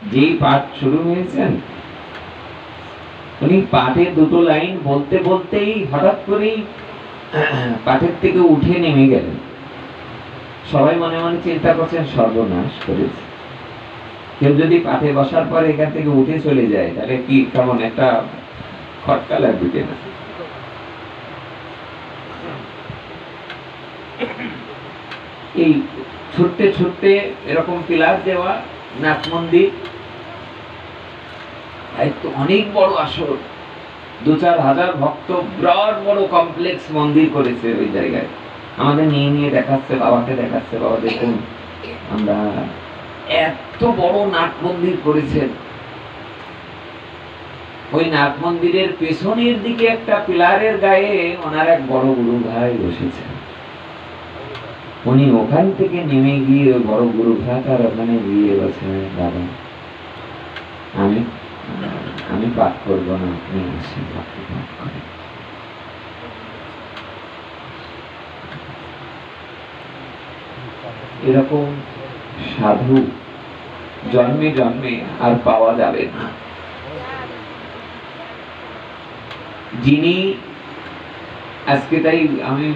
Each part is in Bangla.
যেই পাঠ শুরু হয়েছেন, উনি পাঠে দুটো লাইন বলতে বলতেই হঠাৎ করেই পাঠের থেকে উঠে নেমে গেলেন। সবাই মনে মনে চিন্তা করছেন সর্বনাশ করেছে। কেউ যদি পাঠে বসার পর এখান থেকে উঠে চলে যায় তাহলে কি কেমন একটা খটকা লাগবে কিনা। এই ছুটতে ছুটতে এরকম পিলার দেওয়া নাট মন্দির, অনেক বড় আসর, ২-৪ হাজার ভক্ত, বিরাট বড় কমপ্লেক্স মন্দির করেছে ওই জায়গায়। আমাদের নিয়ে নিয়ে দেখাচ্ছে, বাবাকে দেখাচ্ছে, বাবা দেখুন আমরা এত বড় নাট মন্দির করেছেন। ওই নাট মন্দিরের পেছনের দিকে একটা পিলারের গায়ে ওনার এক বড় গুরু ভাই বসেছেন। উনি ওখান থেকে নেমে গিয়ে বড় গুরু ভাইটার ওখানে গিয়ে বলছেন, বাবা আমি পাঠ করবো না, আপনি আসেন, আপনি পাঠ করেন। এরকম সাধু জন্মে জন্মে আর পাওয়া যাবে না। যিনি আজকে, তাই আমি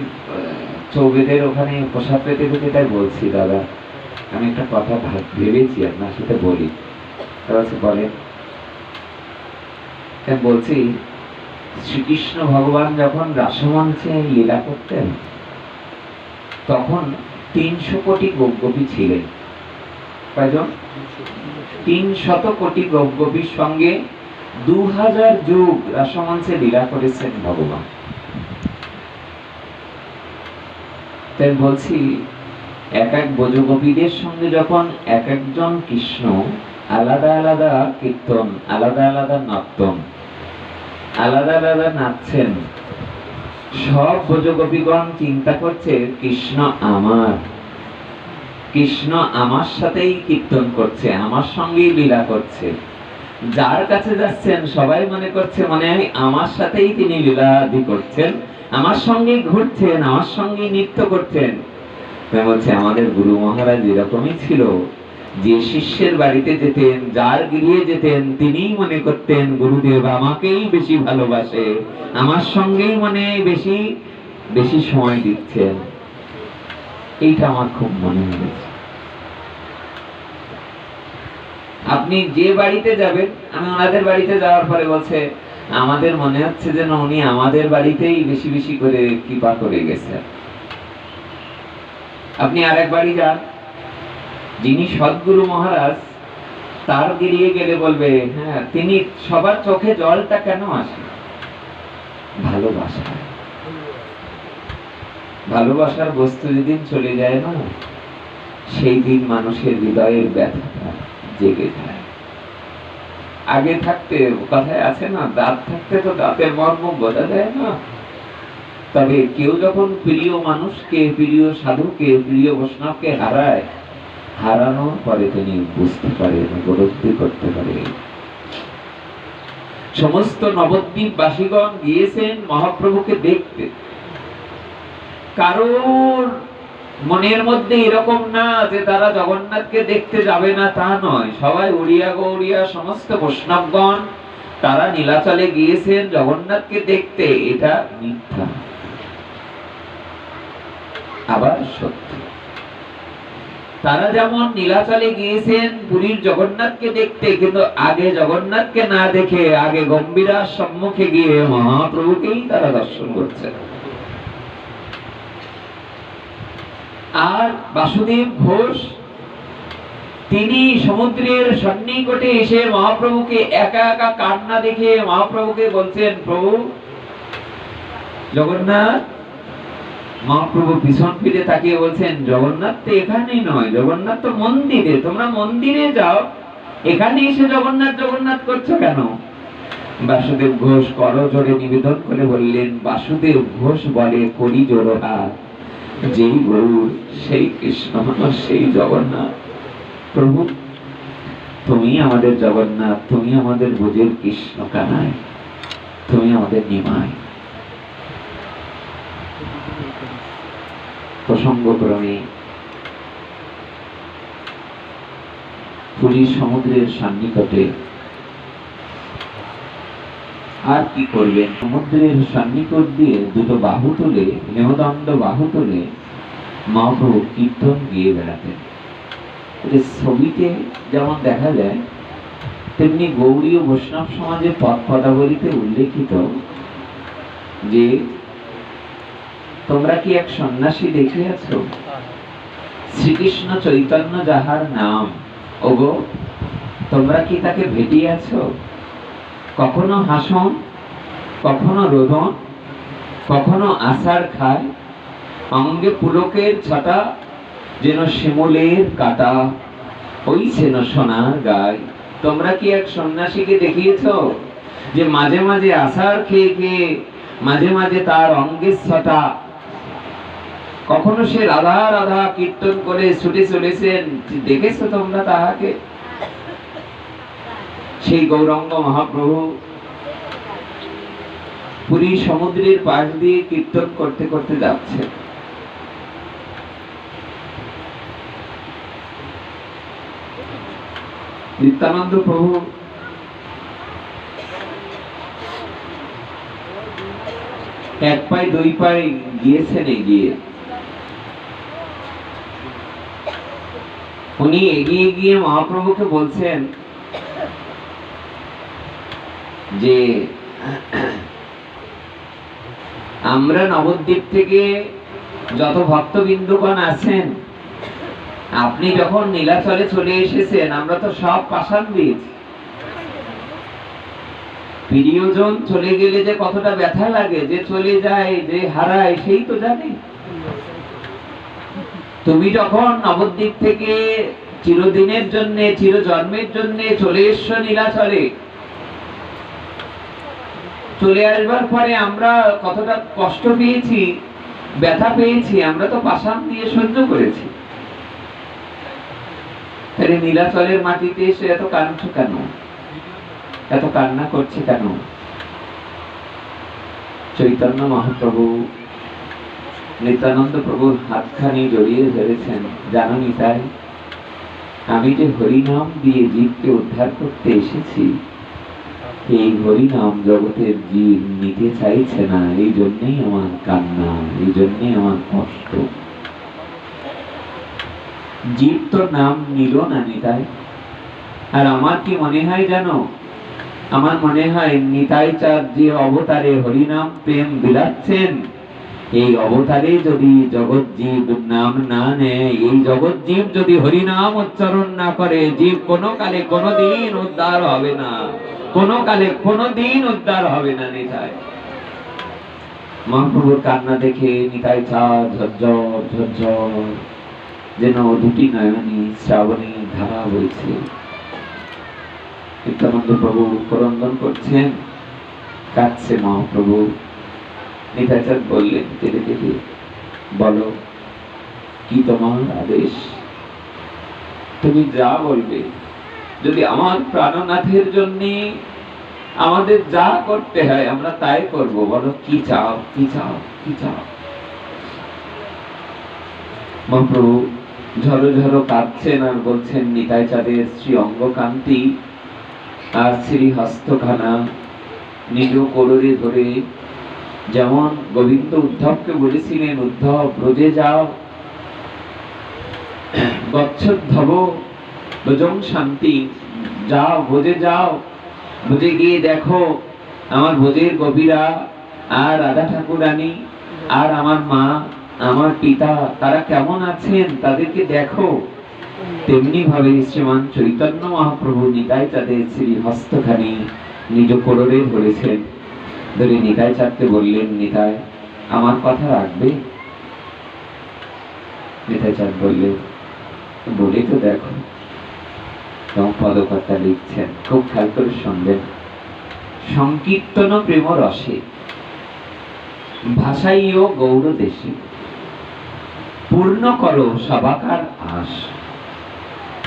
চৌবেদের ওখানে প্রসাদ পেতে পেতে তাই বলছি, দাদা আমি একটা কথা ভেবেছি আপনার সাথে বলি। বলেন। বলছি, শ্রীকৃষ্ণ ভগবান যখন রাসমঞ্চে লীলা করতেন তখন ৩০০ কোটি গোপগোপী ছিলেন। কয়জন? ৩০০ কোটি গোপগোপীর সঙ্গে ২০০০ যুগ রাসমঞ্চে লীলা করেছেন ভগবান। তাই বলছি, এক এক ব্রজগোপীদের সঙ্গে যখন এক একজন কৃষ্ণ আলাদা আলাদা কীর্তন, আলাদা আলাদা নর্তন, আলাদা আলাদা নাচছেন, সব ব্রজগোপীগণ চিন্তা করছে কৃষ্ণ আমার, কৃষ্ণ আমার সাথেই কীর্তন করছে, আমার সঙ্গেই লীলা করছে। যার কাছে যাচ্ছেন সবাই মনে করছে মনে হয় আমার সাথেই তিনি লীলাদি করছেন, আমার সঙ্গেই ঘুরছেন, আমার সঙ্গেই নৃত্য করছেন। বলছে আমাদের গুরু মহারাজ এরকমই ছিল, যে শিষ্যের বাড়িতে যেতেন, যার গৃহে যেতেন, তিনিই মনে করতেন গুরুদেব আমাকেই বেশি ভালোবাসে, আমার সঙ্গেই মানে বেশি বেশি সময় দিচ্ছেন। এইটা আমার খুব মনে হয়েছে। আপনি যে বাড়িতে যাবেন, আমি ওনাদের বাড়িতে যাওয়ার পরে বলছে আমাদের মনে হচ্ছে যেন উনি আমাদের বাড়িতেই বেশি বেশি করে কৃপা করে গেছেন। আপনি আরেক বাড়ি যান, যিনি সদ্গুরু মহারাজ, তার গিরিয়ে গেলে বলবে হ্যাঁ তিনি, সবার চোখে জলটা কেন আসে? ভালোবাসা। ভালোবাসার বস্তু যেদিন চলে যায় না, সেই দিন মানুষের হৃদয়ের ব্যথাটা জেগে যায়। আগে থাকতে কথায় আছে না, দাঁত থাকতে তো দাঁতের মর্ম বোঝা যায় না। তবে কেউ যখন প্রিয় মানুষকে, প্রিয় সাধুকে, প্রিয় বৈষ্ণবকে হারায়, হারানোর পরে তিনি বুঝতে পারেন, উপলব্ধি করতে পারেন। সমস্ত নবদ্বীপ বাসীগণ গিয়েছেন মহাপ্রভুকে দেখতে। কারোর মনের মধ্যে এরকম না যে তারা জগন্নাথকে দেখতে যাবে না, তা নয়। সবাই উড়িয়া গৌড়িয়া সমস্ত বৈষ্ণবগণ তারা নীলাচলে গিয়েছেন জগন্নাথকে দেখতে, এটা মিথ্যা আবার সত্য। তারা যেমন নীলাচলে গিয়েছেন পুরীর জগন্নাথকে দেখতে, কিন্তু আগে জগন্নাথকে না দেখে আগে গম্ভীরার সম্মুখে গিয়ে মহাপ্রভুকেই তারা দর্শন করছেন। আর বাসুদেব ঘোষ তিনি সমুদ্রের সন্নিকটে এসে মহাপ্রভুকে একা একা কান্না দেখে মহাপ্রভুকে বলছেন, প্রভু জগন্নাথ। মহাপ্রভু পিছন ফিরে তাকিয়ে বলছেন, জগন্নাথ তো এখানেই নয়, জগন্নাথ তো মন্দিরে, তোমরা মন্দিরে যাও, এখানে এসে জগন্নাথ জগন্নাথ করছো কেন? বাসুদেব ঘোষ করজোড়ে নিবেদন করে বললেন, বাসুদেব ঘোষ বলে করি জোড়হাত, যেই গৌর সেই কৃষ্ণ, সেই জগন্নাথ। প্রভু তুমি আমাদের জগন্নাথ, তুমি আমাদের ব্রজের কৃষ্ণ কানাই, তুমি আমাদের নিমাই। প্রসঙ্গক্রমে পুরীর সমুদ্রের সন্নিকটে। আর কি করবেন, সমুদ্রের সন্নিকট দিয়ে দুটো বাহু তুলে, মেরুদণ্ড বাহু তুলে মহাপ্রভু কীর্তন গিয়ে বেড়াতেন। ছবিতে যেমন দেখা যায়, তেমনি গৌড়ী ও বৈষ্ণব সমাজের পদ পদাবলিতে উল্লেখিত যে তোমরা কি এক সন্ন্যাসী দেখিয়াছ, শ্রীকৃষ্ণ চৈতন্য যাহার নাম, ওগো তোমরা কি তাকে ভেটিয়াছ? কখনো হাসন, কখনো রোদন, কখনো আষাঢ় খায়, অঙ্গে পুলকের ছটা, যেন শিমুলের কাটা, ওই সেন সোনার গায়। তোমরা কি এক সন্ন্যাসীকে দেখিয়েছ যে মাঝে মাঝে আষাঢ় খেয়ে খেয়ে মাঝে মাঝে তার অঙ্গের ছটা, কখনো সে রাধা রাধা কীর্তন করে ছুটে চলেছেন, দেখেছ তোমরা তাহাকে? সেই গৌরাঙ্গ মহাপ্রভু পুরী সমুদ্রের পাশ দিয়ে কীর্তন করতে করতে যাচ্ছে। নিত্যানন্দ প্রভু এক পায়ে দুই পায়ে গিয়েছেন এগিয়ে। উনি এগিয়ে গিয়ে মহাপ্রভুকে বলছেন যে আমরা নবদ্বীপ থেকে যত ভক্তবিন্দুগণ আছেন, আপনি যখন নীলাচলে চলে এসেছেন, আমরা তো সব পাষাণ দিয়েছি। প্রিয়জন চলে গেলে যে কতটা ব্যথা লাগে, যে চলে যায়, যে হারায়, সেই তো জানে। তুমি যখন নবদ্বীপ থেকে চিরদিনের জন্য, চিরজন্মের জন্য চলে এসছো নীলাচলে, চলে আসবার পরে আমরা কতটা কষ্ট পেয়েছি, ব্যথা পেয়েছি, আমরা তো পাষাণ দিয়ে সহ্য করেছি। তাহলে নীলাচলের মাটিতে এসে এত কাঁদছো কেন, এত কান্না করছে কেন? চৈতন্য মহাপ্রভু নিত্যানন্দ প্রভুর হাতখানি জড়িয়ে ধরেছেন। জানো নিতাই, আমি যে হরিনাম দিয়ে জীবকে উদ্ধার করতে এসেছি, এই হরিনাম জগতের জীব নিতে চাইছে না, এই জন্যই আমার কান্না, এই জন্যই আমার কষ্ট। জীব তো নাম নিল না নিতাই। আর আমার কি মনে হয় জানো, আমার মনে হয় নিতাই চাঁদ যে অবতারে হরিনাম প্রেম বিলাচ্ছেন, এই অবতারে যদি জগৎ জীব নাম না নেয়, এই জগৎ জীব যদি হরিনাম উচ্চারণ না করে, জীব কোনো কালে কোনোদিন উদ্ধার হবে না, কোনো কালে কোনোদিন উদ্ধার হবে না। নিতাই মহাপ্রভুর কান্না দেখে নিতাই চাঁদ ঝরঝর ঝরঝর যেন দুটি নয়নী শ্রাবণী ধারা বইছে। নিত্যানন্দ প্রভু করন্দন করছেন, কাঁদছে মহাপ্রভু। নিতাই চাঁদ বললেন কেঁদে কেঁদে, বলো কি তোমার আদেশ? তুমি যা বলবে। যদি আমার প্রাণনাথের জন্য আমাদের যা করতে হয় আমরা তাই করব, বলো কি চাও, কি চাও, কি চাও? মহাপ্রভু ঝরো ঝরো কাঁদছেন আর বলছেন, নিতাই চাঁদের শ্রী অঙ্গকান্তি আর শ্রী হস্তখানা নিজ কোলরে ধরে, যেমন গোবিন্দ উদ্ধবকে বলেছিলেন, উদ্ধব ব্রজে যাও, গচ্ছদ্ধব ব্রজং শান্তি, যাও ব্রজে যাও, ব্রজে গিয়ে দেখো আমার ব্রজের গোপীরা আর রাধা ঠাকুরানী আর আমার মা, আমার পিতা, তারা কেমন আছেন, তাদেরকে দেখো। তেমনি ভাবে শ্রীমান চৈতন্য মহাপ্রভু নিতাই চাঁদের শ্রী হস্তখানি নিজ কোলরে ধরেছেন। ধরে নিতাই চাঁদকে বললেন, নিতাই আমার কথা রাখবে? নিতাই চাঁদ বললেন, বলে তো দেখো। পদকর্তা লিখছেন, খুব খেয়াল করে শুনবেন। সংকীর্তন প্রেম রসে ভাষাইও গৌর দেশে, পূর্ণ করো সবাকার আশ,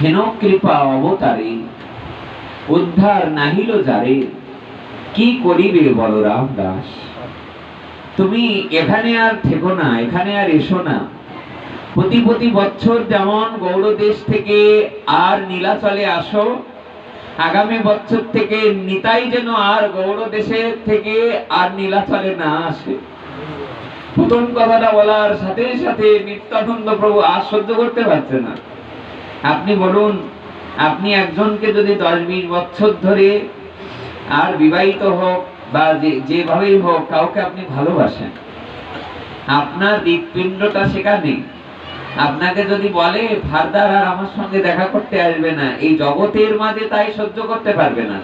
হেন কৃপা অবতারে, উদ্ধার নাহিল যারে, কি করিবে বলরাম দাস? তুমি এখানে আর থেকো না, এখানে আর এসো না, প্রতি বছর যেমন গৌড়দেশ থেকে আর নীলাচলে আসো, আগামী বছর থেকে নিতাই যেন আর গৌড়দেশের থেকে আর নীলাচলে না আসে। প্রথম কথাটা বলার সাথে সাথে নিত্যানন্দ প্রভু আর সহ্য করতে পারছে না। আপনি বলুন, আপনি একজনকে যদি 10-20 বছর ধরে আর বিবাহিত হোক বা যেভাবেই হোক কাউকে আপনি ভালোবাসেন, আপনার হৃৎপিণ্ডটা সেখানে, আপনাকে যদি বলে ফারদার আর আমার সঙ্গে দেখা করতে আসবে না, এই জগতের মাঝে তাই সহ্য করতে পারবে না।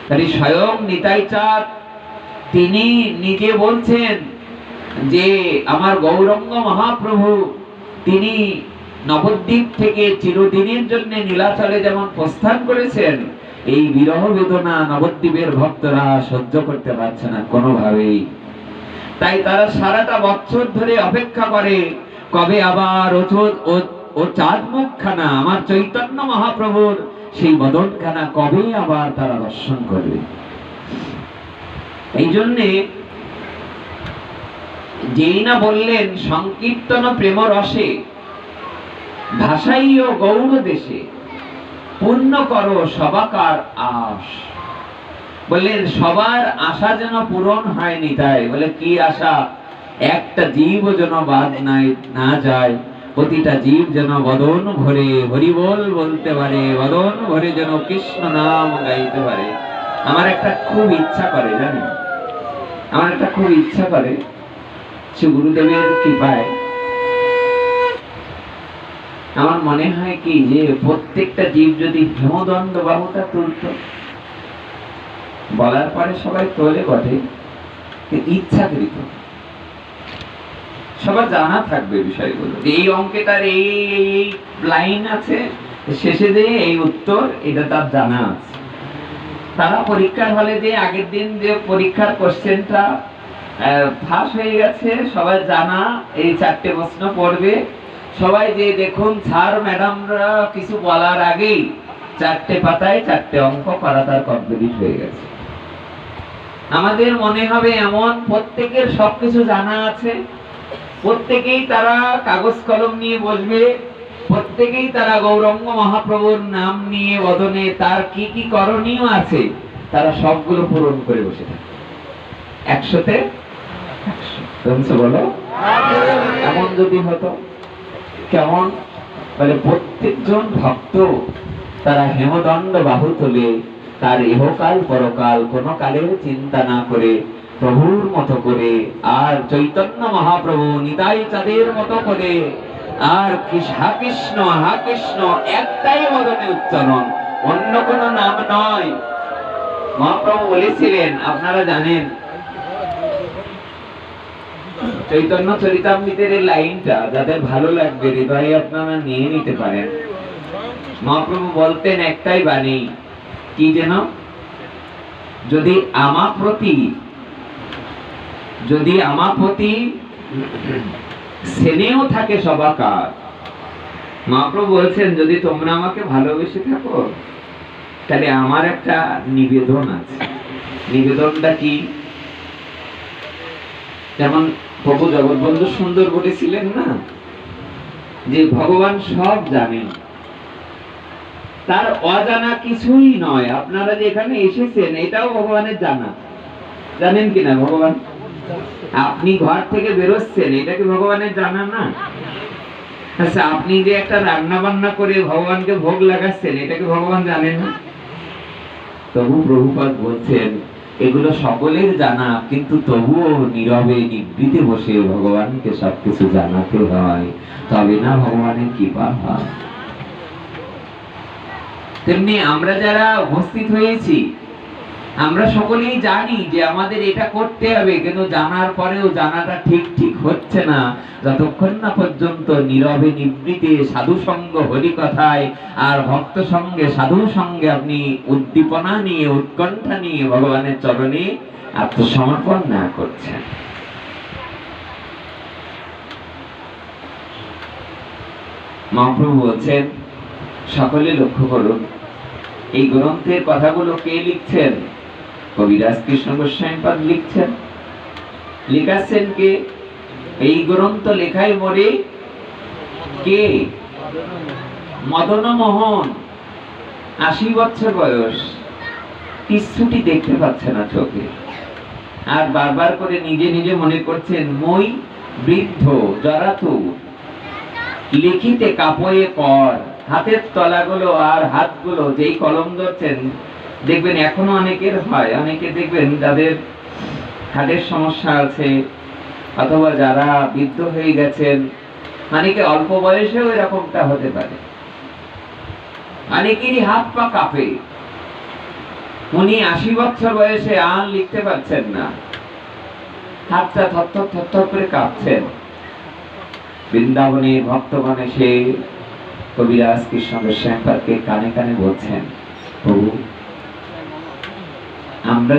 তাই স্বয়ং নিতাই চাঁদ তিনি নিজে বলছেন যে আমার গৌরাঙ্গ মহাপ্রভু তিনি নবদ্বীপ থেকে চিরদিনের জন্য নীলাচলে যেমন প্রস্থান করেছেন, এই বিরহ বেদনা নবদ্বীপের ভক্তরা সহ্য করতে পারছে না কোনোভাবেই। তাই তারা সারাটা বছর ধরে অপেক্ষা করে কবে আবার ও চাঁদ মুখখানা, আমার চৈতন্য মহাপ্রভুর সেই বদনখানা কবে আবার তারা দর্শন করবে। এই জন্যে যেই না বললেন সংকীর্তন প্রেম রসে ভাষাইও গৌর দেশে পূর্ণ করো সবাকার আশ। বললেন সবার আশা যেন পূরণ হয়নি, তাই বলে কি আশা? একটা জীব যেন বাদ না যায়, প্রতিটা জীব যেন বদন ভরে হরিবোল বলতে পারে, বদন ভরে যেন কৃষ্ণ নাম গাইতে পারে। আমার একটা খুব ইচ্ছা করে, জানেন, আমার একটা খুব ইচ্ছা করে শ্রী গুরুদেবের কৃপায় আমার মনে হয় কি যে প্রত্যেকটা জীব যদি হেমদণ্ড বাহুটা তুলত, বলার পরে সবাই তোলে বটে, ইচ্ছাকৃত সবার জানা থাকবে বিষয়গুলো, এই অঙ্কেটার এই লাইন আছে, শেষে যে এই উত্তর, এটা তার জানা আছে। তারা পরীক্ষার হলে যে আগের দিন যে পরীক্ষার কোশ্চেনটা ফাঁস হয়ে গেছে, সবাই জানা, এই 4টে প্রশ্ন পড়বে সবাই, যে দেখুন স্যার ম্যাডামরা কিছু বলার আগেই 4টে পাতায় 4টে অঙ্ক করা তার কমপ্লিট হয়ে গেছে। আমাদের মনে হবে এমন প্রত্যেকের সবকিছু জানা আছে, প্রত্যেকেই তারা কাগজ কলম নিয়ে বসবে, প্রত্যেকেই তারা গৌরাঙ্গ মহাপ্রভুর নাম নিয়ে বদনে তার কি কি করণীয় আছে তারা সবগুলো পূরণ করে বসে থাকে। 100-তে 100 বলো, এমন যদি হতো কেমন? বলে প্রত্যেকজন ভক্ত তারা হেমদণ্ড বাহু তোলে, তার ইহকাল পরকাল কোনো কালের চিন্তা না করে প্রভুর মতো করে, আর চৈতন্য মহাপ্রভু নিতাই চাঁদের মতো করে, আর হা কৃষ্ণ হা কৃষ্ণ একটাই বদনে উচ্চারণ, অন্য কোনো নাম নয়। মহাপ্রভু বলেছিলেন, আপনারা জানেন চৈতন্য চরিতামৃতের এই লাইনটা যাদের ভালো লাগবে হৃদয়ে আপনারা নিয়ে নিতে পারেন। মহাপ্রভু বলতেন একটাই বাণী, কি যেন? যদি আমার প্রতি স্নেহ থাকে সবাকার, মহাপ্রভু বলছেন যদি তোমরা আমাকে ভালোবেসে থাকো তাহলে আমার একটা নিবেদন আছে। নিবেদনটা কি? যেমন প্রভু জগৎবন্ধু সুন্দর বলেছিলেন না, যে ভগবান সব জানেন, তার অজানা কিছুই নয়। আপনারা যে এখানে এসেছেন এটাও ভগবানের জানা, জানেন কিনা? ভগবান, আপনি ঘর থেকে বেরোচ্ছেন এটা কি ভগবানের জানা না? আচ্ছা, আপনি যে একটা রান্না বান্না করে ভগবানকে ভোগ লাগাচ্ছেন এটা কি ভগবান জানেন না? তবু প্রভুপাদ বলছেন এগুলো সকলের জানা, কিন্তু তবুও নীরবে নিভৃতে বসে ভগবানকে সবকিছু জানাতে হয়, তবে না ভগবানের কৃপা হয়। তেমনি আমরা যারা উপস্থিত হয়েছি আমরা সকলেই জানি যে আমাদের এটা করতে হবে, কিন্তু জানার পরেও জানাটা ঠিক হচ্ছে না যতক্ষণ না পর্যন্ত নীরবে নিভৃতে সাধু সঙ্গ হরি কথায় আর ভক্ত সঙ্গে সাধু সঙ্গে আপনি উদ্দীপনা নিয়ে উৎকণ্ঠা নিয়ে ভগবানের চরণে আত্মসমর্পণ না করছেন। মহাপ্রভু বলছেন সকলে লক্ষ্য করুন, এই গ্রন্থের কথাগুলো কে লিখছেন? কবিরাজ কৃষ্ণ গোস্বামীপাদ লিখছেন। লিখাচ্ছেন কে? এই গ্রন্থ লেখায় মরে কে? মদন মোহন, 80 বছর বয়স, কিছুটি দেখতে পাচ্ছে না চোখে, আর বারবার করে নিজে নিজে মনে করছেন, মই বৃদ্ধ জরাতুর লিখিতে কাপয়ে কর। হাতের তলাগুলো আর হাতগুলো যেই কলম ধরছেন, দেখবেন এখনো অনেকের হয়, অনেকে দেখবেন যাদের হার্টের সমস্যা আছে, অথবা যারা বৃদ্ধ হয়ে গেছেন, অনেকে অল্প বয়সেও এরকমটা হতে পারে, অনেকেরই হাত পা কাঁপে। উনি 80 বছর বয়সে আর লিখতে পারছেন না, হাতটা থরথর থরথর করে কাঁপছেন। বৃন্দাবনে ভক্তগণ এসে কবিরাজ কৃষ্ণ গোস্বামীকে কানে কানে বলছেন, প্রভু আমরা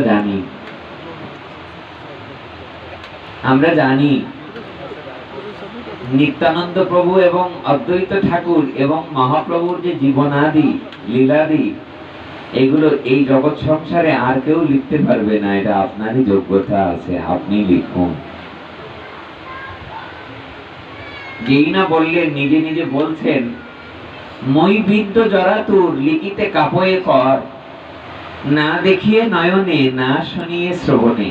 জানি নিত্যানন্দ প্রভু এবং অদ্বৈত ঠাকুর এবং মহাপ্রভুর যে জীবনাদি লীলাদি, এগুলো এই জগৎ সংসারে আর কেউ লিখতে পারবে না, এটা আপনারই যোগ্যতা আছে, আপনি লিখুন। যেই না বললেন, নিজে নিজে বলছেন, মই বিদ্য জরাতুর লিখিতে কাপয়ে কর, না দেখিয়ে নয়নে, না শুনিয়ে শ্রবণে।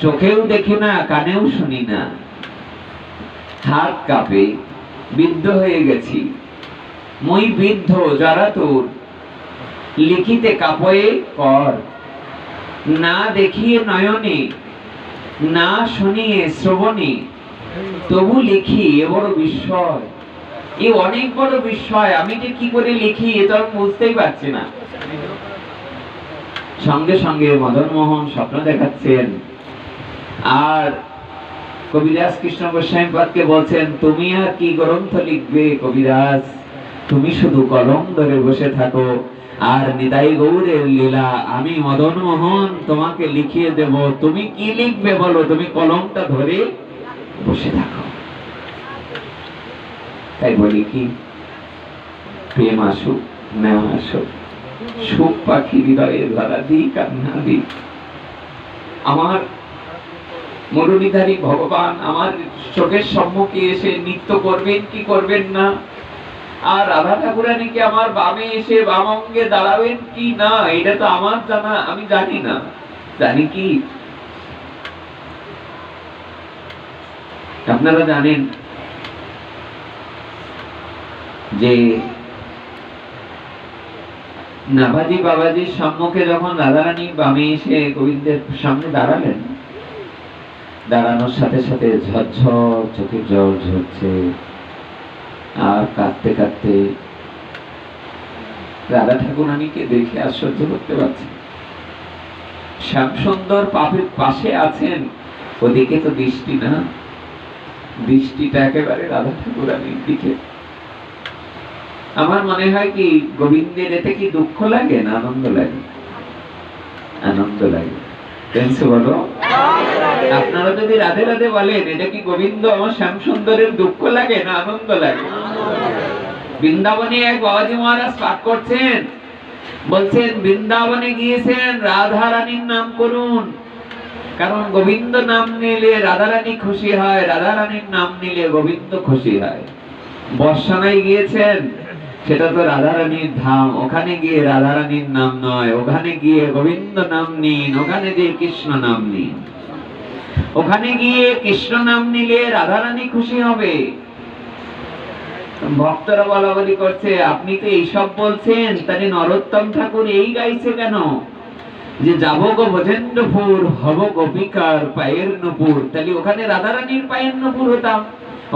চোখেও দেখি না, কানেও শুনি না, হাত কাঁপে, বিদ্ধ হয়ে গেছি। মই বিদ্ধ জরাতুর লিখিতে কাপয়ে কর, না দেখিয়ে নয়নে, না শুনিয়ে শ্রবণে, তবু লিখি। এ বড় বিস্ময়, এ অনেক বড় বিস্ময়, আমি যে কি করে লিখি এ তো আমি বুঝতেই পারছি না। সঙ্গে সঙ্গে মদন মোহন স্বপ্ন দেখাচ্ছেন, আর কবিরাজ কৃষ্ণ গোস্বামীকে বলছেন, তুমি আর কি গ্রন্থ লিখবে কবিরাজ, তুমি শুধু কলম ধরে বসে থাকো, আর নিতাই গৌরের লীলা আমি মদন মোহন তোমাকে লিখিয়ে দেব, তুমি কি লিখবে বলো, তুমি কলমটা ধরে বসে থাকো। তাই বলি কি, প্রেম আসুক না আসুক, সুখ পাখি হৃদয়ে ধরা দিক আর না দিক, আমার মুরলীধারী ভগবান আমার চোখের সম্মুখে এসে নৃত্য করবেন কি করবেন না, আর রাধা ঠাকুরানীকে আমার বামে এসে বাম অঙ্গে দাঁড়াবেন কি না, এটা তো আমার জানা, আমি জানি না। জানি কি, আপনারা জানেন যে নাভাজি বাবাজির সম্মুখে যখন রাধারানী বামে এসে গোবিন্দের সামনে দাঁড়ালেন, দাঁড়ানোর সাথে সাথে ঝরঝর চোখে জল ঝরছে, আর কাঁদতে কাঁদতে রাধা ঠাকুরানীকে দেখে আর সহ্য করতে পারছেন। শ্যামসুন্দর পাপের পাশে আছেন, ওদিকে তো দৃষ্টি না, দৃষ্টিটা একেবারে রাধা ঠাকুরানীর দিকে। আমার মনে হয় কি, গোবিন্দের এতে কি দুঃখ লাগে না আনন্দ লাগে? আনন্দ লাগে। বলো, আপনারা যদি রাধে রাধে বলেন, এটা কি গোবিন্দ আমার শ্যামসুন্দরের দুঃখ লাগে না আনন্দ লাগে? বৃন্দাবনে এক বাবাজি মহারাজ পাঠ করছেন, বলছেন বৃন্দাবনে গিয়েছেন, রাধা রানীর নাম করুন, কারণ গোবিন্দ নাম নিলে রাধা রানী খুশি হয়, রাধা রানীর নাম নিলে গোবিন্দ খুশি হয়। বর্ষানায় গিয়েছেন, সেটা তো রাধা রানীর ধাম, ওখানে গিয়ে রাধা রানীর নাম নয়, ওখানে গিয়ে গোবিন্দ নাম নিন, ওখানে গিয়ে কৃষ্ণ নাম নিন, ওখানে গিয়ে কৃষ্ণ নাম নিলে রাধা রানী খুশি হবে। ভক্তরা বলা বলি করছে, আপনি তো এইসব বলছেন, তাহলে নরোত্তম ঠাকুর এই গাইছে কেন, যে যাব গো ব্রজেন্দ্রপুর, হব গোপিকার পায়ের নূপুর, তাহলে ওখানে রাধা রানীর পায়ের নূপুর হতাম,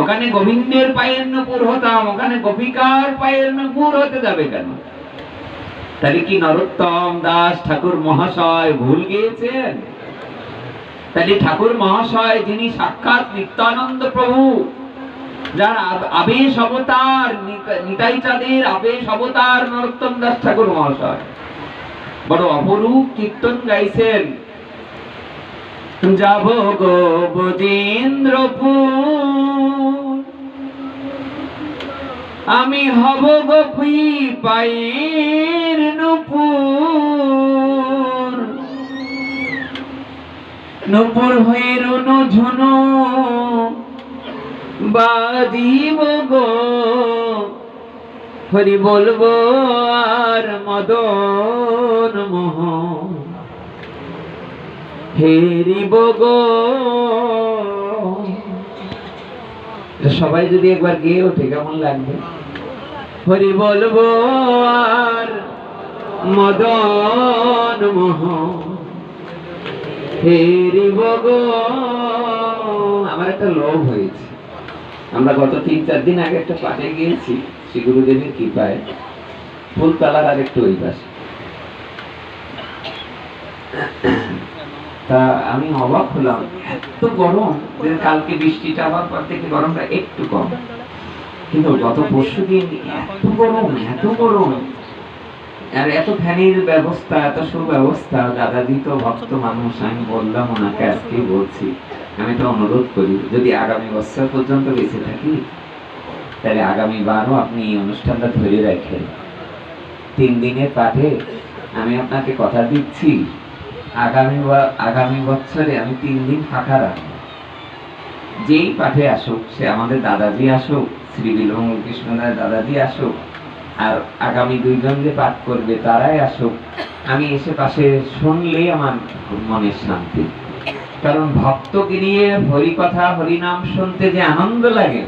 ওখানে গোবিন্দের পায়ের নূপুর হতাম, ওখানে গোপিকার পায়ের নূপুর হতে যাবে কেন? তাহলে কি নরোত্তম দাস ঠাকুর মহাশয় ভুল গিয়েছেন? তাহলে ঠাকুর মহাশয় যিনি সাক্ষাৎ নিত্যানন্দ প্রভু, যার আবেশ অবতার, নিতাই চাঁদের আবেশ অবতার নরোত্তম দাস ঠাকুর মহাশয় বড় অপরূপ কীর্তন গাইছেন, যাব গো ব্রজেন্দ্রপুর, আমি হব গোপী পায়ের নূপুর, নূপুর হয়ে রুনু ঝুনু বাজিব গো হরি বলবো আর মদন মোহন হেরিব গো। সবাই যদি একবার গেয়ে ওঠে কেমন লাগবে? হরি বলবো আর মদন মোহন হেরিব গো। আমার একটা লোভ হয়েছে, আমরা গত 3-4 দিন আগে একটা পাঠে গিয়েছি শ্রী গুরুদেবের কৃপায়, ফুলতলার আর একটু ওই পাশে। তা আমি অবাক হলাম, এত গরম, কালকে বৃষ্টিটা হওয়ার পর থেকে গরমটা একটু কম, কিন্তু গত পরশু দিন এত গরম, এত গরম, আর এত ফ্যানের ব্যবস্থা, এত সুব্যবস্থা। দাদাজি তো ভক্ত মানুষ, আমি বললাম ওনাকে, আজকেই বলছি, আমি তো অনুরোধ করি যদি আগামী বছর পর্যন্ত বেঁচে থাকি তাহলে আগামী বারও আপনি এই অনুষ্ঠানটা ধরে রাখেন। 3 দিনের পাঠে আমি আপনাকে কথা দিচ্ছি, আগামী বছরে আমি 3 দিন ফাঁকা রাখবো। যেই পাঠে আসুক, সে আমাদের দাদাজি আসুক, শ্রী বিলবঙ্গ কৃষ্ণদাস দাদাজি আসুক, আর আগামী 2 জন যে পাঠ করবে তারাই আসুক, আমি এসে পাশে শুনলেই আমার মনের শান্তি। কারণ ভক্তকে নিয়ে হরি কথা হরিনাম শুনতে যে আনন্দ লাগে,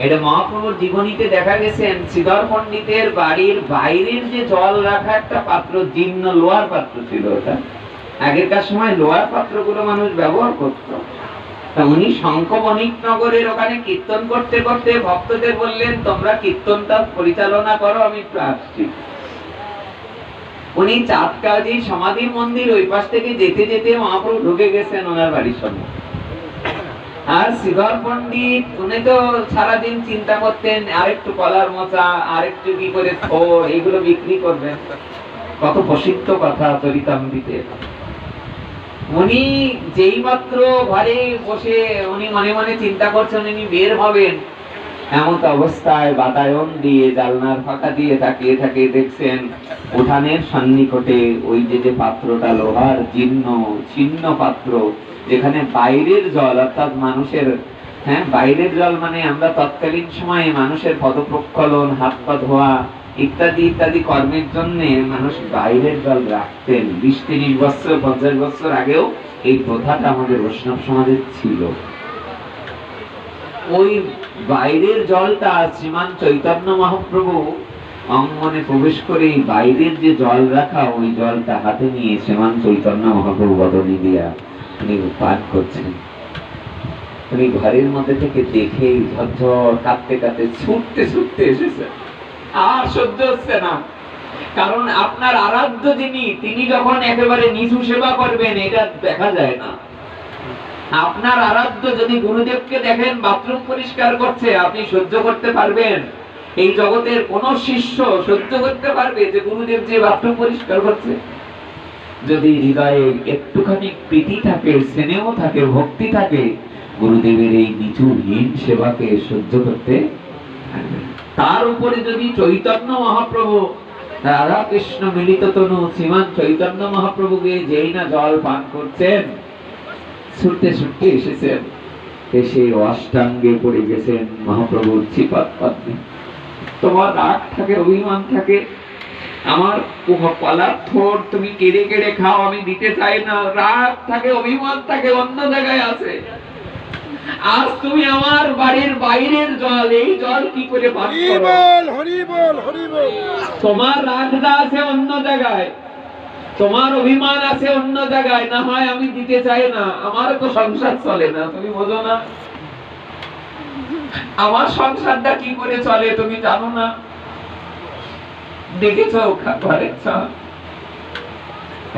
এটা মহাপ্রভুর জীবনীতে দেখা গেছেন। শ্রীধর পণ্ডিতের বাড়ির বাইরের যে জল রাখা একটা পাত্র, জীর্ণ লোহার পাত্র ছিল ওটা, আগেরকার সময় লোহার পাত্রগুলো মানুষ ব্যবহার করত। তা উনি শঙ্খবণিক নগরের ওখানে কীর্তন করতে করতে ভক্তদের বললেন, তোমরা কীর্তনটা পরিচালনা করো, আমি একটু আসছি। উনি চাঁদকাজি সমাধি মন্দির ওই পাশ থেকে যেতে যেতে মহাপ্রভু ঢুকে গেছেন ওনার বাড়ির সামনে। আর শ্রীধর পণ্ডিত উনি তো সারাদিন চিন্তা করতেন আরেকটু কলার মোচা, আরেকটু কি করে এইগুলো বিক্রি করবেন। কত প্রসিদ্ধ কথা চরিতামৃতে। উনি যেই মাত্র ঘরে বসে উনি মনে মনে চিন্তা করছেন উনি বের হবেন, এমন অবস্থায় বাতায়ন দিয়ে জানলার ফাঁকা দিয়ে তাকিয়ে তাকিয়ে দেখছেন উঠানের সন্নিকটে ওই যে পাত্রটা লোহার জীর্ণ ছিন্ন পাত্র, যেখানে বাইরের জল, অর্থাৎ মানুষের, বাইরের জল মানে আমরা তৎকালীন সময়ে মানুষের পদপ্রক্ষালন, হাত পা ধোয়া ইত্যাদি ইত্যাদি কর্মের জন্য মানুষ বাইরের জল রাখতেন। 20-30 বছর 50 বছর আগেও এই প্রথাটা আমাদের বৈষ্ণব সমাজে ছিল। ওই বাইরের জলটা শ্রীমান চৈতন্য মহাপ্রভু অঙ্গনে প্রবেশ করে বাইরের যে জল রাখা ওই জলটা হাতে নিয়ে শ্রীমান চৈতন্য মহাপ্রভু বদনে দিয়া তিনি পান করছেন। উনি ঘরের মধ্যে থেকে দেখে ঝরঝর কাঁদতে কাঁদতে ছুটতে ছুটতে এসেছে, আর সহ্য হচ্ছে না। কারণ আপনার আরাধ্য যিনি, তিনি যখন একেবারে নিচু সেবা করবেন এটা দেখা যায় না। আপনার আরাধ্য যদি গুরুদেবকে দেখেন বাথরুম পরিষ্কার করছে, আপনি সহ্য করতে পারবেন? এই জগতের কোন শিষ্য সহ্য করতে পারবে যে গুরুদেব যে বাথরুম পরিষ্কার করছে? যদি হৃদয়ে একটুখানি প্রীতি থাকে, স্নেহ থাকে, ভক্তি থাকে, গুরুদেবের এই নিচু হীন সেবাকে সহ্য করতে পারবে। তার উপরে যদি চৈতন্য মহাপ্রভু, রাধা কৃষ্ণ মিলিত তনু শ্রীমান চৈতন্য মহাপ্রভুকে যেই না জল পান করছেন, ছুটতে ছুটতে এসেছেন, এসে অষ্টাঙ্গে পড়ে গেছেন মহাপ্রভুর শ্রীপাদ পদ্মে। তোমার রাগ থাকে, অভিমান থাকে, আমার কলার থোড় তুমি কেড়ে কেড়ে খাও, আমি দিতে চাই না, রাগ থাকে, অভিমান থাকে, অন্য জায়গায় আছে। আজ তুমি আমার বাড়ির বাইরের জল, এই জল কি করে পান করো? তোমার রাগটা আছে অন্য জায়গায়, তোমার অভিমান আছে অন্য জায়গায়, না হয় আমি দিতে চাই না, আমার তো সংসার চলে না, তুমি বোঝো না? আমার সংসারটা কি করে চলে তুমি জানো না? দেখেছ ঘরের চাল,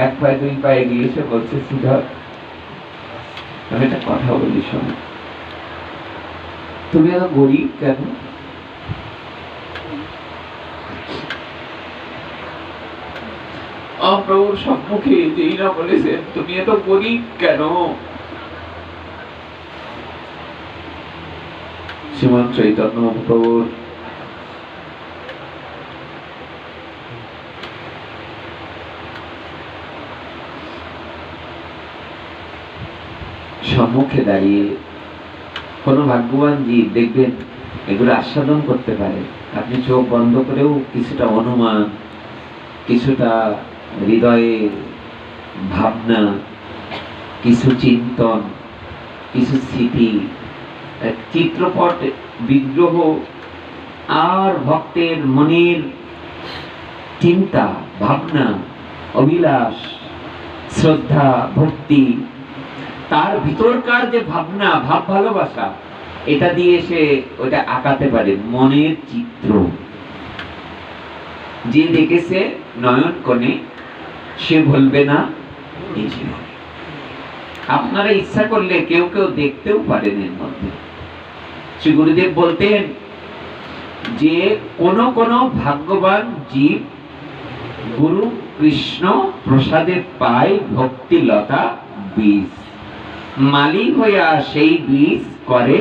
1 পায়ে 2 পায়ে গিয়ে এসে বলছে, শ্রীধর আমি একটা কথা বলি শোনো, তুমি এত গরিব কেন? প্রভুর সম্মুখে যেই না বলেছেন তুমি এত গরিব কেন, শ্রীমান চৈতন্য মহাপ্রভুর সম্মুখে দাঁড়িয়ে কোনো ভাগ্যবান জীব দেখবেন এগুলো আস্বাদন করতে পারে। আপনি চোখ বন্ধ করেও কিছুটা অনুমান, কিছুটা হৃদয়ে ভাবনা, কিছু চিন্তন, কিছু স্মৃতি, চিত্রপট, বিগ্রহ আর ভক্তের মনের চিন্তা, ভাবনা, অভিলাষ, শ্রদ্ধা, ভক্তি, তার ভিতরকার যে ভাবনা, ভাব ভালোবাসা, এটা দিয়ে সে ওটা আঁকাতে পারে মনের চিত্র। যে দেখেছে নয়ন কোণে সে ভুলবে না এই জীবনে। আপনারা ইচ্ছা করলে কেউ কেউ দেখতেও পারেন এর মধ্যে। শ্রী গুরুদেব বলতেন যে কোন কোন ভাগ্যবান জীব গুরু কৃষ্ণ প্রসাদে পায় ভক্তি লতা বীজ, মালি হইয়া সেই বীজ করে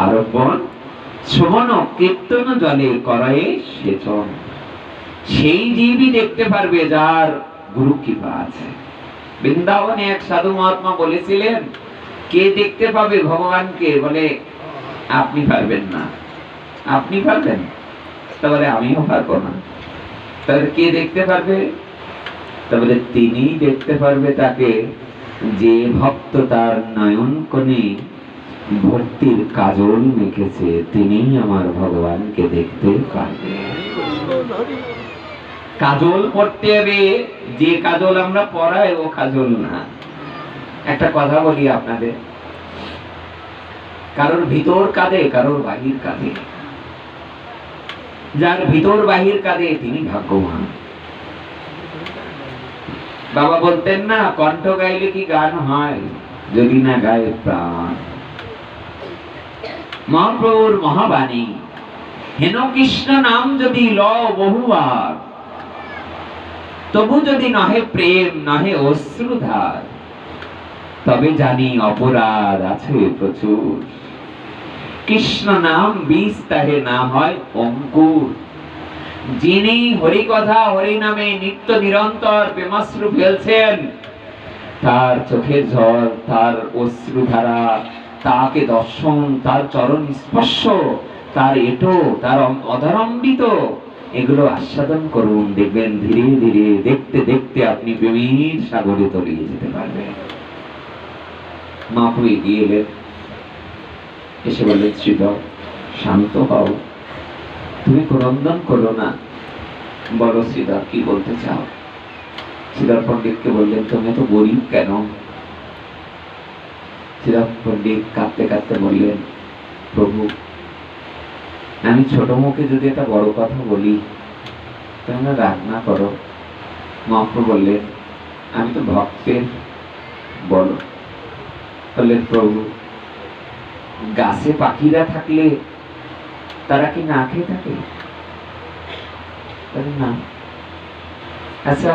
আরোপণ, শ্রবণ কীর্তন জলে করে সেচন। সেই জীবই দেখতে পারবে যার গুরু কৃপা আছে। বৃন্দাবনে এক সাধু মহাত্মা বলেছিলেন, কে দেখতে পাবে ভগবানকে? বলে আপনি পারবেন না। আপনি পারবেন? তাহলে আমিও পারবো না। তাহলে কে দেখতে পারবে? তাহলে তিনি দেখতে পারবে তাকে যে ভক্ত তার নয়ন কোণে ভক্তির কাজল মেখেছে, তিনিই আমার ভগবানকে দেখতে পারবে। কাজল পড়তে হবে, যে কাজল আমরা পড়াই ও কাজল না। একটা কথা বলি আপনাদের, কারোর ভিতর কাঁদে, কারোর বাহির কাঁদে। যার ভিতর বাহির কাঁদে তিনি ভাগ্যবান। বাবা বলতেন না, কণ্ঠ গাইলে কি গান হয়, যদি না গায়ে প্রাণ। মহাপ্রভুর মহাবাণী, হেন কৃষ্ণ নাম যদি ল বহুবার, তবু যদি নহে প্রেম নহে অশ্রুধার, তবে জানি অপরাধ আছে প্রচুর। কৃষ্ণ নাম বীজ, তাহে নাম হয় অঙ্কুর। যিনি হরি কথা হরি নামে নিত্য নিরন্তর প্রেমাশ্রু ফেলছেন, তার চোখের জল, তার অশ্রুধারা, তাকে দর্শন, তার চরণ স্পর্শ, তার এটো, তার অধরম্বিত, এগুলো আস্বাদন করুন। দেখবেন ধীরে ধীরে দেখতে দেখতে আপনি প্রেমের সাগরে তলিয়ে যেতে পারবেন। মহাপ্রভু এগিয়ে এলেন, এসে বললেন, শ্রীধর শান্ত হও, তুমি ক্রন্দন করো না, বলো শ্রীধর কি বলতে চাও। শ্রীধর পণ্ডিতকে বললেন, তুমি তো গরিব কেন? শ্রীধর পণ্ডিত কাঁদতে কাঁদতে বললেন, প্রভু আমি ছোট মুখে যদি একটা বড় কথা বলি তোমরা রাগ না করো। মহাপ্রভু বললেন, আমি তো ভক্তের, বলো। বললেন, প্রভু গাছে পাখিরা থাকলে তারা কি না খেয়ে থাকে? না। আচ্ছা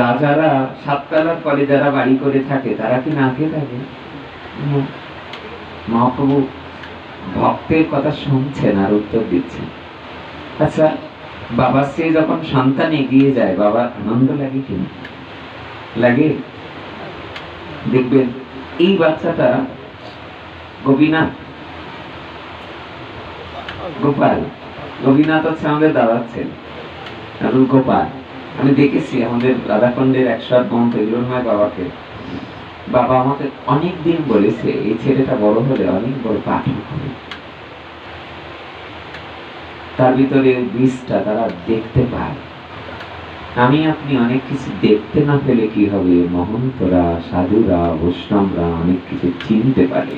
রাজারা সাততলার পরে যারা বাড়ি করে থাকে তারা কি না খেয়ে থাকে? মহাপ্রভু ভক্তের কথা শুনছেন আর উত্তর দিচ্ছেন। আচ্ছা বাবার সে যখন সন্তান এগিয়ে যায়, বাবার আনন্দ লাগে কি লাগে? দেখবেন এই বাচ্চাটা গোপীনাথ, গোপাল, গোপীনাথ হচ্ছে আমাদের দাদার ছেলে, গোপাল। আমি দেখেছি আমাদের রাধাকুণ্ডের 108 মহন্ত হিরণময় বাবাকে। বাবা আমাকে অনেকদিন বলেছে এই ছেলেটা বড় হলে অনেক বড় পাঠক হবে। তার ভিতরে বীজটা তারা দেখতে পায়। আমি আপনি অনেক কিছু দেখতে না পেলে কি হবে, মহন্তরা, সাধুরা, বৈষ্ণবরা অনেক কিছু চিনতে পারে।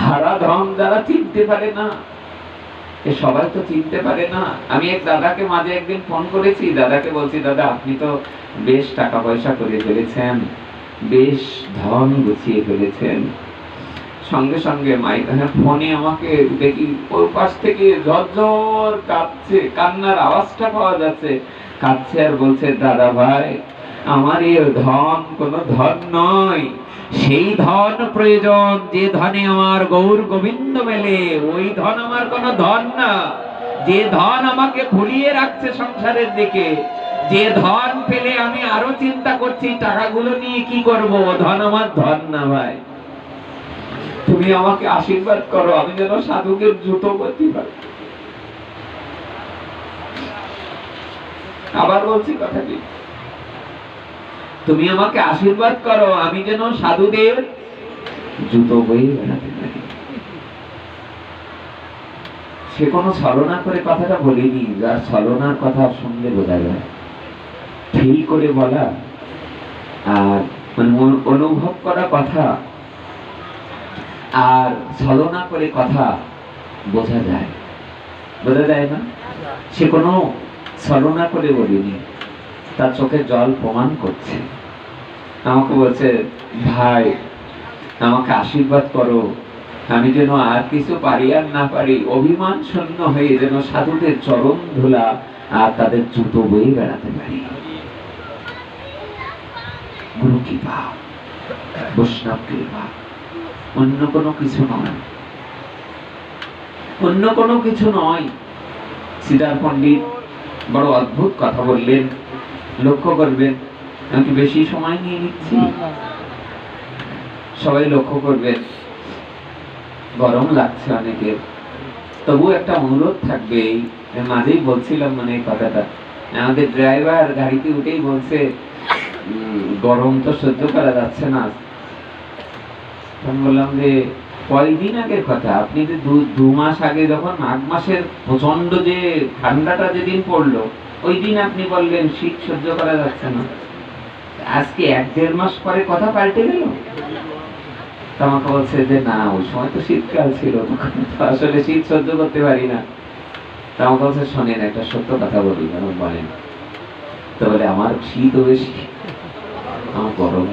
হারাধন যারা চিনতে পারে না, এ সবাই তো চিনতে পারে না। আমি এক দাদাকে মাঝে একদিন ফোন করেছি, দাদাকে বলছি, দাদা আপনি তো বেশ টাকা পয়সা করে ফেলেছেন, বেশ ধন গুছিয়ে ফেলেছেন। সঙ্গে সঙ্গে ফোনে আমাকে দেখি ওর পাশ থেকে ঝরঝর কাঁদছে, কান্নার আওয়াজটা পাওয়া যাচ্ছে, কাঁদছে আর বলছে, দাদা ভাই আমার এই ধন কোনো ধন নয়, সেই ধন প্রয়োজন যে ধনে আমার গৌর গোবিন্দ মেলে, ওই ধন আমার কোনো ধন না। যে ধন আমাকে ভুলিয়ে রাখছে সংসারের দিকে, যে ধন পেলে আমি আরো চিন্তা করছি টাকাগুলো নিয়ে কি করব, ধন আমার ধন না ভাই। তুমি আমাকে আশীর্বাদ করো, আমি যেন সাধুকের জুতো করতে পারি। আবার বলছি কথাটি, তুমি আমাকে আশীর্বাদ করো, আমি যেন সাধুদের জুতো বয়ে বেড়াতে পারি। সে কোনো ছলনা করে কথাটা বলিনি, যার ছলনার কথা শুনলে বোঝা যায়। ফিল করে বলা আর অনুভব করা কথা আর ছলনা করে কথা বোঝা যায়, বোঝা যায় না? সে কোনো ছলনা করে বলিনি, তার চোখে জল প্রমাণ করছে। আমাকে বলছে, ভাই আমাকে আশীর্বাদ করো, আমি যেন আর কিছু পারি আর না পারি, অভিমান শূন্য হয়ে যেন সাধুদের চরণ ধুলা আর তাদের জুতো বয়ে বেড়াতে পারি। গুরু কৃপা, বৈষ্ণব কৃপা, অন্য কোনো কিছু নয়, অন্য কোনো কিছু নয়। সিদ্ধার পণ্ডিত বড় অদ্ভুত কথা বললেন, লক্ষ্য করবেন। আমি বেশি সময় নিয়ে নিচ্ছি, সবাই লক্ষ্য করবেন। গরম লাগছে অনেকের, তবু একটা অনুরোধ থাকবে। মাঝেই বলছিলাম মানে কথাটা, আমাদের ড্রাইভার গাড়িতে উঠেই বলছে গরম তো সহ্য করা যাচ্ছে না। আমি বললাম যে কয়দিন আগের কথা, আপনি যে 2 মাস আগে যখন মাঘ মাসের প্রচন্ড যে ঠান্ডাটা যেদিন পড়লো, ওই দিন আপনি বললেন শীত সহ্য করা যাচ্ছে না। আজকে 1-1.5 মাস পরে কথা পাল্টে গেল। আমাকে বলছে যে না, ওই সময় তো শীতকাল ছিল, তখন তো আসলে শীত সহ্য করতে পারি না। আমাকে বলছে, শোনেন একটা সত্য কথা বলি। বলেন। তো বলে, আমার শীত বেশি, আমার গরম।